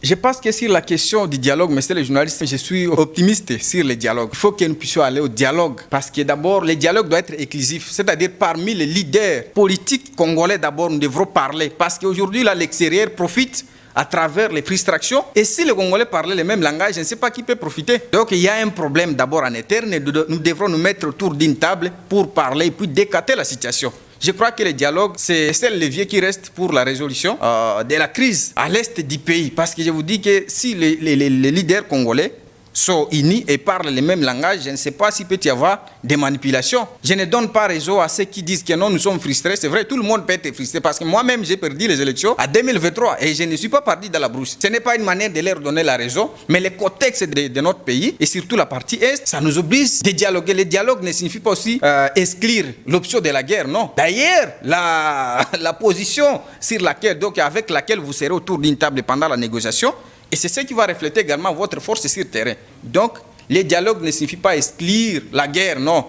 Je pense que sur la question du dialogue, monsieur le journaliste, je suis optimiste sur le dialogue. Il faut que nous puissions aller au dialogue parce que d'abord, le dialogue doit être inclusif. C'est-à-dire parmi les leaders politiques congolais, d'abord, nous devrons parler. Parce qu'aujourd'hui, là, l'extérieur profite à travers les frustrations. Et si les Congolais parlaient le même langage, je ne sais pas qui peut profiter. Donc il y a un problème d'abord en interne. Nous devrons nous mettre autour d'une table pour parler et puis décanter la situation. Je crois que le dialogue, c'est le levier qui reste pour la résolution de la crise à l'est du pays. Parce que je vous dis que si les leaders congolais sont unis et parlent le même langage, je ne sais pas s'il peut y avoir des manipulations. Je ne donne pas raison à ceux qui disent que non, nous sommes frustrés. C'est vrai, tout le monde peut être frustré parce que moi-même, j'ai perdu les élections en 2023 et je ne suis pas parti dans la brousse. Ce n'est pas une manière de leur donner la raison, mais le contexte de notre pays et surtout la partie Est, ça nous oblige de dialoguer. Le dialogue ne signifie pas aussi exclure l'option de la guerre, non. D'ailleurs, la position sur laquelle, donc avec laquelle vous serez autour d'une table pendant la négociation, et c'est ce qui va refléter également votre force sur le terrain. Donc, le dialogue ne signifie pas exclure la guerre, non.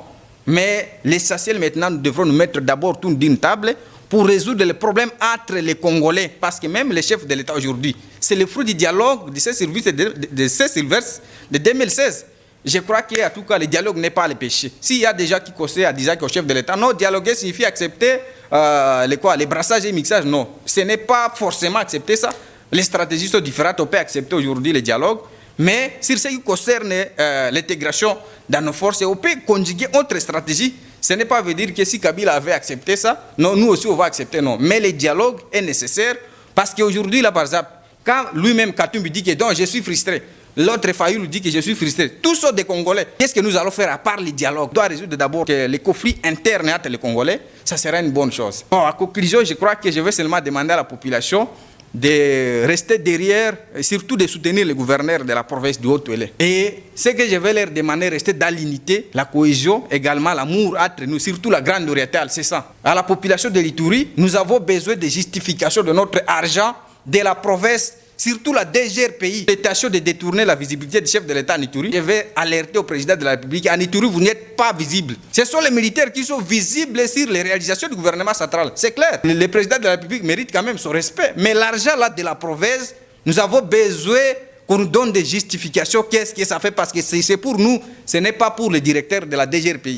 Mais l'essentiel maintenant, nous devrons nous mettre d'abord autour d'une table pour résoudre les problèmes entre les Congolais. Parce que même les chefs de l'État aujourd'hui, c'est le fruit du dialogue de ces services de 2016. Je crois qu'en tout cas, le dialogue n'est pas le péché. S'il y a des gens qui conseillent à dire qu'au chef de l'État, non, dialoguer signifie accepter les brassages et mixages, non. Ce n'est pas forcément accepter ça. Les stratégies sont différentes, on peut accepter aujourd'hui le dialogue, mais sur ce qui concerne l'intégration dans nos forces, on peut conjuguer autre stratégie. Ce n'est pas veut dire que si Kabila avait accepté ça, non, nous aussi on va accepter, non. Mais le dialogue est nécessaire parce qu'aujourd'hui, là par exemple, quand lui-même Katumbi dit que donc, je suis frustré, l'autre Fayulu dit que je suis frustré, tous sont des Congolais. Qu'est-ce que nous allons faire à part le dialogue? On doit résoudre d'abord les conflits internes entre les Congolais, ça sera une bonne chose. Bon, à conclusion, je crois que je vais seulement demander à la population de rester derrière, et surtout de soutenir le gouverneur de la province du Haut-Uélé. Et ce que je vais leur demander, rester dans l'unité, la cohésion, également l'amour entre nous, surtout la grande orientale, c'est ça. À la population de l'Ituri, nous avons besoin de justification de notre argent de la province, surtout la DGRPI, l'intention de détourner la visibilité du chef de l'État en Ituri. Je vais alerter au président de la République, en Ituri, vous n'êtes pas visible. Ce sont les militaires qui sont visibles sur les réalisations du gouvernement central. C'est clair. Le président de la République mérite quand même son respect. Mais l'argent là de la province, nous avons besoin qu'on nous donne des justifications. Qu'est-ce que ça fait? Parce que c'est pour nous, ce n'est pas pour le directeur de la DGRPI.